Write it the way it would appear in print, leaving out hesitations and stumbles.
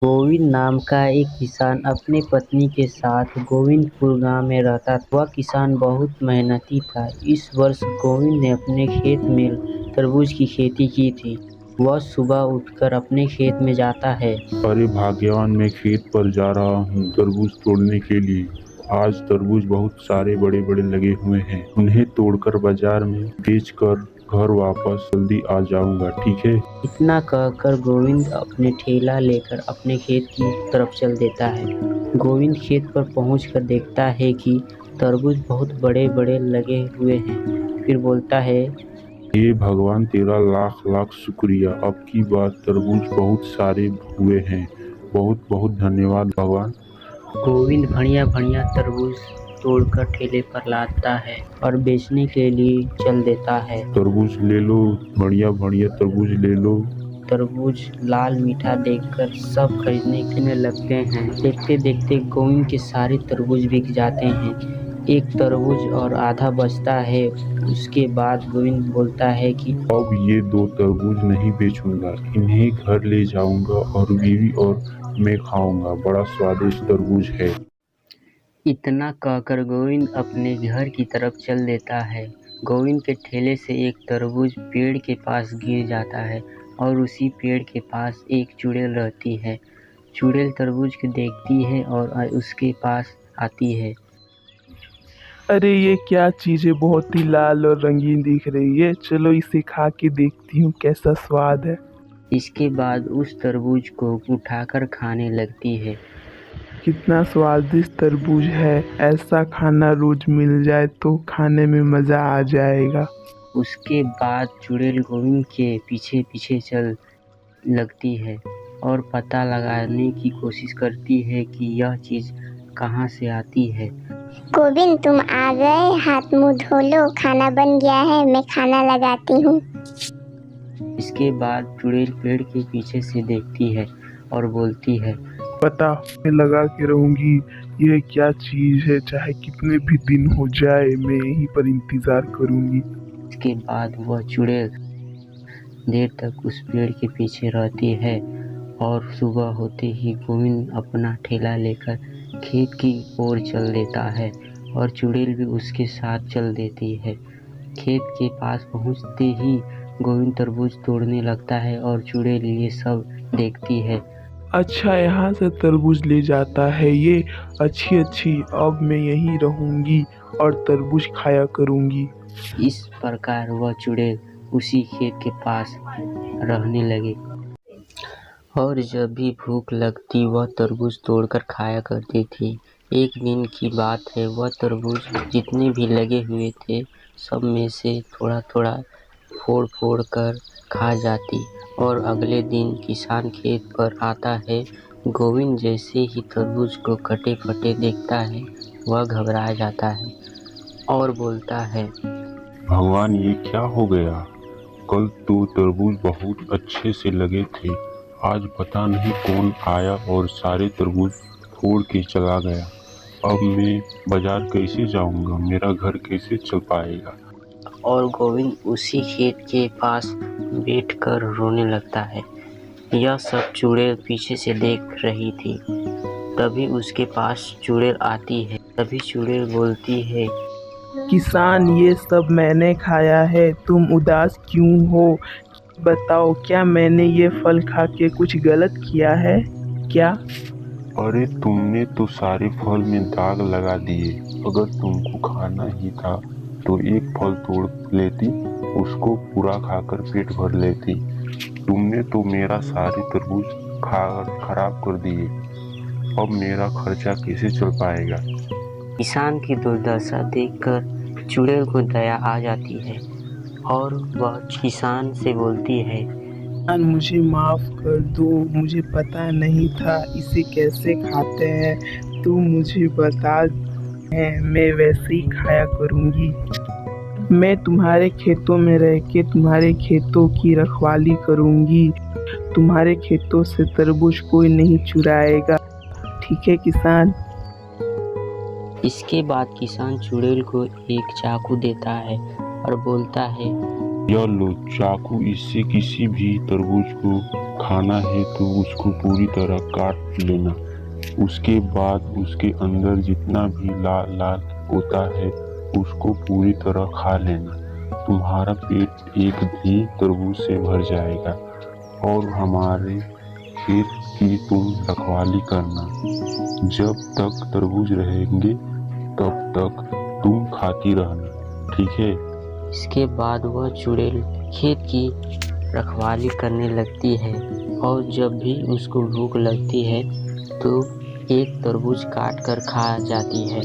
गोविंद नाम का एक किसान अपनी पत्नी के साथ गोविंदपुर गांव में रहता था। वह किसान बहुत मेहनती था। इस वर्ष गोविंद ने अपने खेत में तरबूज की खेती की थी। वह सुबह उठकर अपने खेत में जाता है। अरे भाग्यवान, मैं खेत पर जा रहा हूँ तरबूज तोड़ने के लिए। आज तरबूज बहुत सारे बड़े बड़े लगे हुए हैं। उन्हें तोड़कर बाजार में बेचकर घर वापस जल्दी आ जाऊंगा, ठीक है। इतना कहकर गोविंद अपने ठेला लेकर अपने खेत की तरफ चल देता है। गोविंद खेत पर पहुंचकर देखता है कि तरबूज बहुत बड़े बड़े लगे हुए हैं। फिर बोलता है, हे भगवान, तेरा लाख लाख शुक्रिया। अब की बार तरबूज बहुत सारे हुए हैं। बहुत बहुत धन्यवाद भगवान। गोविंद बढ़िया बढ़िया तरबूज तोड़कर ठेले पर लाता है और बेचने के लिए चल देता है। तरबूज ले लो, बढ़िया बढ़िया तरबूज ले लो। तरबूज लाल मीठा देखकर सब खरीदने लगते हैं। देखते देखते गोविंद के सारे तरबूज बिक जाते हैं। एक तरबूज और आधा बचता है। उसके बाद गोविंद बोलता है कि अब ये 2 तरबूज नहीं बेचूंगा, इन्हें घर ले जाऊंगा और बीवी और मैं खाऊंगा। बड़ा स्वादिष्ट तरबूज है। इतना कहकर गोविंद अपने घर की तरफ चल देता है। गोविंद के ठेले से एक तरबूज पेड़ के पास गिर जाता है और उसी पेड़ के पास एक चुड़ैल रहती है। चुड़ैल तरबूज को देखती है और उसके पास आती है। अरे ये क्या चीज़ है, बहुत ही लाल और रंगीन दिख रही है। चलो इसे खा के देखती हूँ कैसा स्वाद है। इसके बाद उस तरबूज को उठाकर खाने लगती है। कितना स्वादिष्ट तरबूज है। ऐसा खाना रोज मिल जाए तो खाने में मज़ा आ जाएगा। उसके बाद चुड़ैल गोविंद के पीछे पीछे चल लगती है और पता लगाने की कोशिश करती है कि यह चीज़ कहाँ से आती है। गोविंद, तुम आ गए, हाथ मुंह धो लो, खाना बन गया है, मैं खाना लगाती हूँ। इसके बाद चुड़ैल पेड़ के पीछे से देखती है और बोलती है, पता मैं लगा के रहूंगी यह क्या चीज़ है। चाहे कितने भी दिन हो जाए मैं यहीं पर इंतजार करूंगी। इसके बाद वह चुड़ैल देर तक उस पेड़ के पीछे रहती है और सुबह होते ही गोविंद अपना ठेला लेकर खेत की ओर चल देता है और चुड़ैल भी उसके साथ चल देती है। खेत के पास पहुंचते ही गोविंद तरबूज तोड़ने लगता है और चुड़ैल ये सब देखती है। अच्छा, यहाँ से तरबूज ले जाता है ये। अच्छी, अब मैं यहीं रहूंगी और तरबूज खाया करूंगी। इस प्रकार वह चुड़ैल उसी खेत के पास रहने लगी और जब भी भूख लगती वह तरबूज तोड़कर खाया करती थी। एक दिन की बात है, वह तरबूज जितने भी लगे हुए थे सब में से थोड़ा थोड़ा फोड़ फोड़ कर खा जाती और अगले दिन किसान खेत पर आता है। गोविंद जैसे ही तरबूज को कटे फटे देखता है वह घबरा जाता है और बोलता है, भगवान, ये क्या हो गया? कल तो तरबूज बहुत अच्छे से लगे थे। आज पता नहीं कौन आया और सारे तरबूज फोड़ के चला गया। अब मैं बाजार कैसे जाऊंगा? मेरा घर कैसे चल पाएगा? और गोविंद उसी खेत के पास बैठकर रोने लगता है। यह सब चुड़ैल पीछे से देख रही थी। तभी उसके पास चुड़ैल आती है। तभी चुड़ैल बोलती है, किसान, ये सब मैंने खाया है, तुम उदास क्यों हो? बताओ, क्या मैंने ये फल खा के कुछ गलत किया है क्या? अरे तुमने तो सारे फल में दाग लगा दिए। अगर तुमको खाना ही था तो एक फल तोड़ लेती, उसको पूरा खाकर पेट भर लेती। तुमने तो मेरा सारे तरबूज खराब कर दिए। अब मेरा खर्चा कैसे चल पाएगा? किसान की दुर्दशा देखकर चुड़ैल को दया आ जाती है और वह किसान से बोलती है, मुझे माफ कर दो, मुझे पता नहीं था इसे कैसे खाते हैं। तू मुझे बता है, मैं वैसे ही खाया करूंगी। मैं तुम्हारे खेतों में रह के तुम्हारे खेतों की रखवाली करूंगी। तुम्हारे खेतों से तरबूज कोई नहीं चुराएगा, ठीक है किसान? इसके बाद किसान चुड़ैल को एक चाकू देता है और बोलता है, यह लो चाकू, इससे किसी भी तरबूज को खाना है तो उसको पूरी तरह काट लेना। उसके बाद उसके अंदर जितना भी लाल लाल होता है उसको पूरी तरह खा लेना। तुम्हारा पेट एक ही तरबूज से भर जाएगा। और हमारे खेत की तुम रखवाली करना। जब तक तरबूज रहेंगे तब तक तुम खाती रहना, ठीक है? इसके बाद वह चुड़ैल खेत की रखवाली करने लगती है और जब भी उसको भूख लगती है तो एक तरबूज काट कर खा जाती है।